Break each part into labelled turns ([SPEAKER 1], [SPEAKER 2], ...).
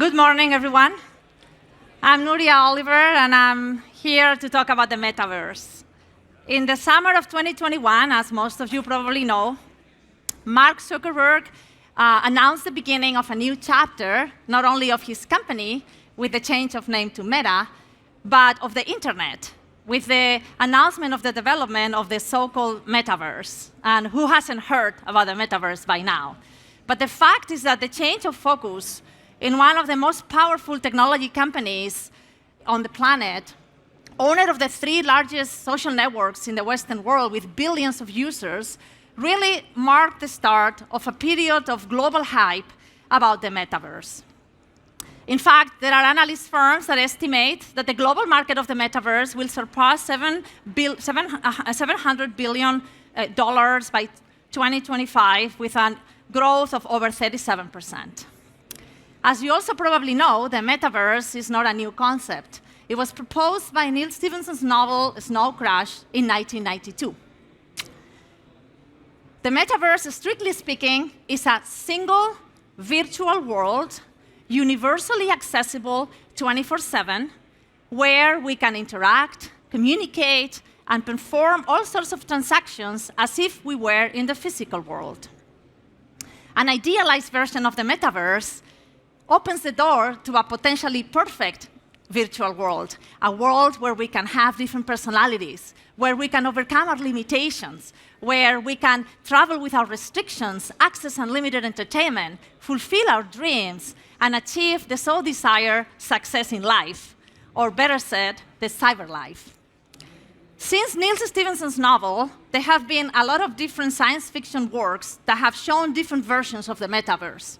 [SPEAKER 1] Good morning, everyone. I'm Nuria Oliver, and I'm here to talk about the Metaverse. In the summer of 2021, as most of you probably know, Mark Zuckerberg announced the beginning of a new chapter, not only of his company, with the change of name to Meta, but of the internet, with the announcement of the development of the so-called Metaverse. And who hasn't heard about the Metaverse by now? But the fact is that the change of focus in one of the most powerful technology companies on the planet, owner of the 3 largest social networks in the Western world with billions of users, really marked the start of a period of global hype about the Metaverse. In fact, there are analyst firms that estimate that the global market of the Metaverse will surpass $700 billion by 2025, with a growth of over 37%. As you also probably know, the Metaverse is not a new concept. It was proposed by Neal Stephenson's novel, Snow Crash, in 1992. The Metaverse, strictly speaking, is a single virtual world, universally accessible 24/7, where we can interact, communicate, and perform all sorts of transactions as if we were in the physical world. An idealized version of the Metaverse opens the door to a potentially perfect virtual world, a world where we can have different personalities, where we can overcome our limitations, where we can travel without restrictions, access unlimited entertainment, fulfill our dreams, and achieve the so-desired success in life, or better said, the cyber life. Since Neal Stephenson's novel, there have been a lot of different science fiction works that have shown different versions of the Metaverse.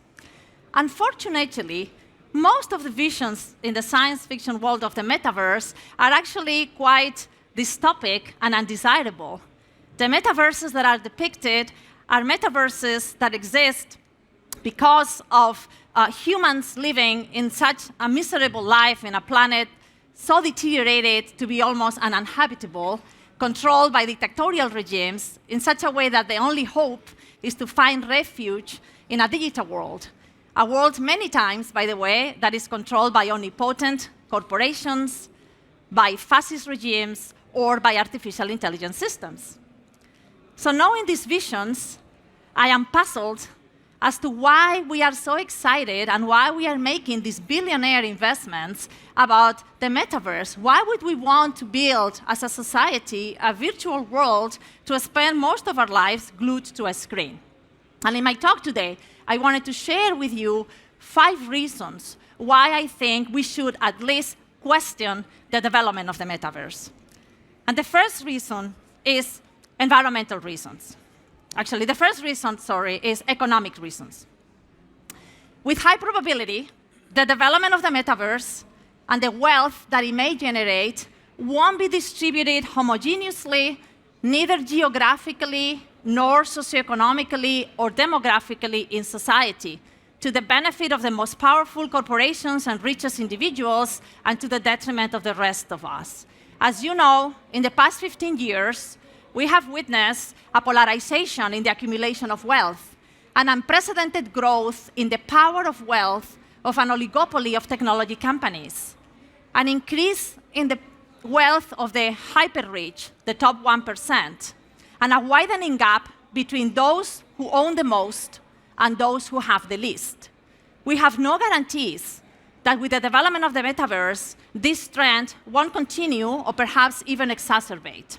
[SPEAKER 1] Unfortunately, most of the visions in the science fiction world of the Metaverse are actually quite dystopic and undesirable. The metaverses that are depicted are metaverses that exist because of humans living in such a miserable life in a planet so deteriorated to be almost uninhabitable, controlled by dictatorial regimes in such a way that the only hope is to find refuge in a digital world. A world many times, by the way, that is controlled by omnipotent corporations, by fascist regimes, or by artificial intelligence systems. So knowing these visions, I am puzzled as to why we are so excited and why we are making these billionaire investments about the Metaverse. Why would we want to build, as a society, a virtual world to spend most of our lives glued to a screen? And in my talk today, I wanted to share with you 5 reasons why I think we should at least question the development of the Metaverse. And the first reason is environmental reasons. Actually, the first reason, is economic reasons. With high probability, the development of the Metaverse and the wealth that it may generate won't be distributed homogeneously, neither geographically, nor socioeconomically or demographically in society, to the benefit of the most powerful corporations and richest individuals, and to the detriment of the rest of us. As you know, in the past 15 years, we have witnessed a polarization in the accumulation of wealth, an unprecedented growth in the power of wealth of an oligopoly of technology companies, an increase in the wealth of the hyper-rich, the top 1%, and a widening gap between those who own the most and those who have the least. We have no guarantees that with the development of the Metaverse, this trend won't continue or perhaps even exacerbate.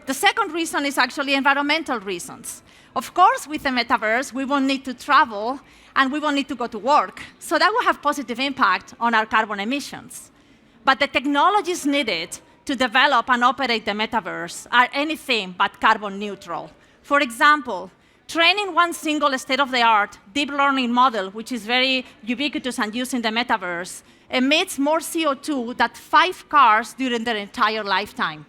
[SPEAKER 1] The second reason is actually environmental reasons. Of course, with the Metaverse, we won't need to travel and we won't need to go to work, so that will have positive impact on our carbon emissions. But the technologies needed to develop and operate the Metaverse are anything but carbon neutral. For example, training one single state-of-the-art deep learning model, which is very ubiquitous and used in the Metaverse, emits more CO2 than 5 cars during their entire lifetime.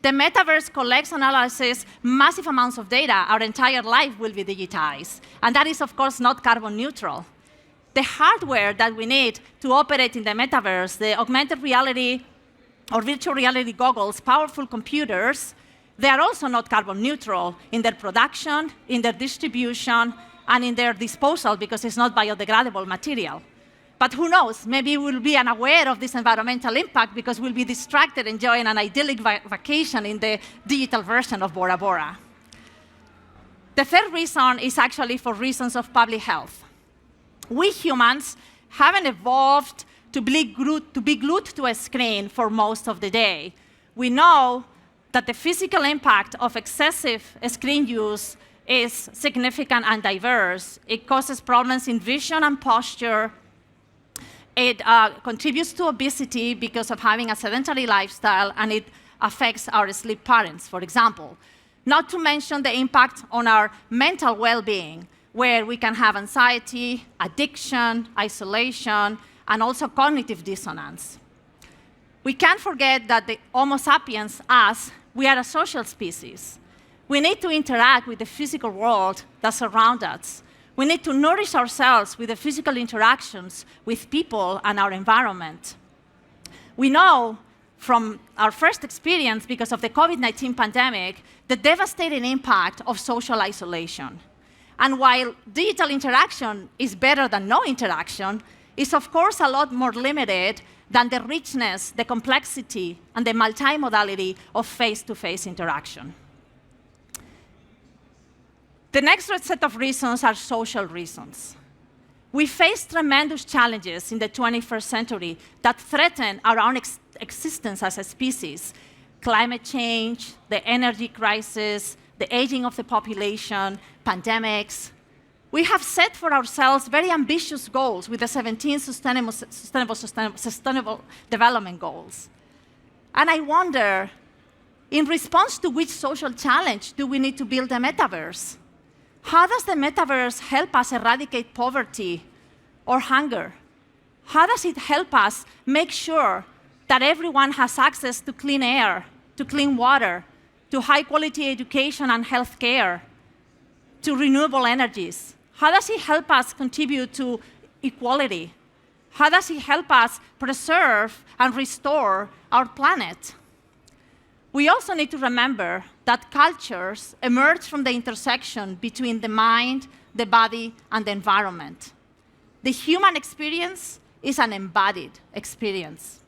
[SPEAKER 1] The Metaverse collects and analyzes massive amounts of data. Our entire life will be digitized. And that is, of course, not carbon neutral. The hardware that we need to operate in the Metaverse, the augmented reality or virtual reality goggles, powerful computers, they are also not carbon neutral in their production, in their distribution, and in their disposal, because it's not biodegradable material. But who knows? Maybe we'll be unaware of this environmental impact because we'll be distracted enjoying an idyllic vacation in the digital version of Bora Bora. The third reason is actually for reasons of public health. We humans haven't evolved to be glued to a screen for most of the day. We know that the physical impact of excessive screen use is significant and diverse. It causes problems in vision and posture. It contributes to obesity because of having a sedentary lifestyle, and it affects our sleep patterns, for example. Not to mention the impact on our mental well-being, where we can have anxiety, addiction, isolation, and also cognitive dissonance. We can't forget that the Homo sapiens, us, we are a social species. We need to interact with the physical world that surrounds us. We need to nourish ourselves with the physical interactions with people and our environment. We know from our first experience, because of the COVID-19 pandemic, the devastating impact of social isolation. And while digital interaction is better than no interaction, it's of course a lot more limited than the richness, the complexity, and the multimodality of face-to-face interaction. The next set of reasons are social reasons. We face tremendous challenges in the 21st century that threaten our own existence as a species. Climate change, the energy crisis, the aging of the population, pandemics. We have set for ourselves very ambitious goals with the 17 sustainable development goals. And I wonder, in response to which social challenge do we need to build a metaverse? How does the metaverse help us eradicate poverty or hunger? How does it help us make sure that everyone has access to clean air, to clean water, to high-quality education and health care, to renewable energies? How does it help us contribute to equality? How does it help us preserve and restore our planet? We also need to remember that cultures emerge from the intersection between the mind, the body, and the environment. The human experience is an embodied experience.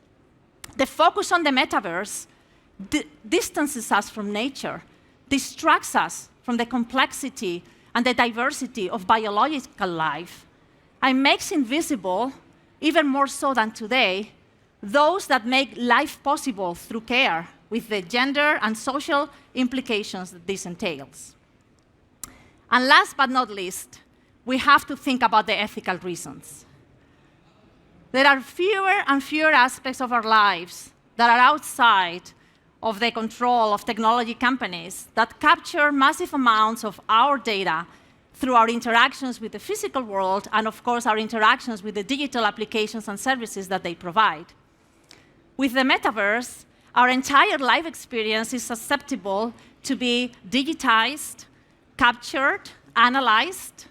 [SPEAKER 1] The focus on the metaverse distances us from nature, distracts us from the complexity and the diversity of biological life, and makes invisible, even more so than today, those that make life possible through care, with the gender and social implications that this entails. And last but not least, we have to think about the ethical reasons. There are fewer and fewer aspects of our lives that are outside of the control of technology companies that capture massive amounts of our data through our interactions with the physical world and, of course, our interactions with the digital applications and services that they provide. With the metaverse, our entire life experience is susceptible to be digitized, captured, analyzed,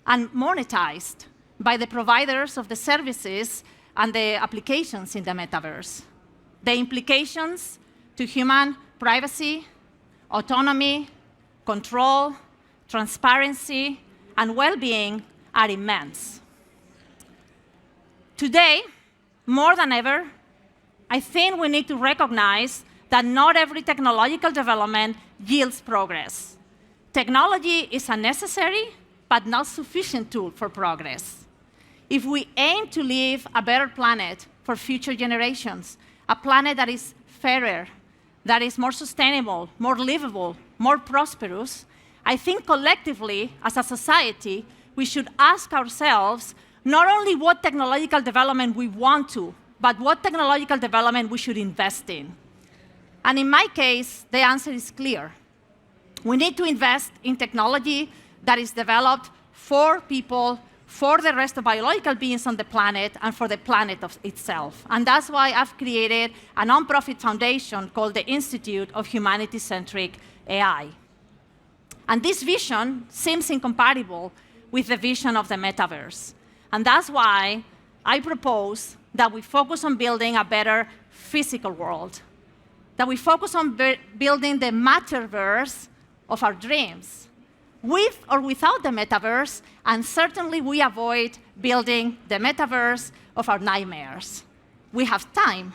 [SPEAKER 1] and monetized by the providers of the services and the applications in the metaverse. The implications to human privacy, autonomy, control, transparency, and well-being are immense. Today, more than ever, I think we need to recognize that not every technological development yields progress. Technology is a necessary but not sufficient tool for progress. If we aim to leave a better planet for future generations, a planet that is fairer, that is more sustainable, more livable, more prosperous, I think collectively, as a society, we should ask ourselves not only what technological development we want to, but what technological development we should invest in. And in my case, the answer is clear. We need to invest in technology that is developed for people, for the rest of biological beings on the planet, and for the planet itself. And that's why I've created a nonprofit foundation called the Institute of Humanity-Centric AI. And this vision seems incompatible with the vision of the metaverse. And that's why I propose that we focus on building a better physical world, that we focus on building the Matterverse of our dreams, with or without the metaverse, and certainly we avoid building the metaverse of our nightmares. We have time,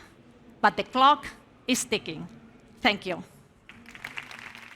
[SPEAKER 1] but the clock is ticking. Thank you.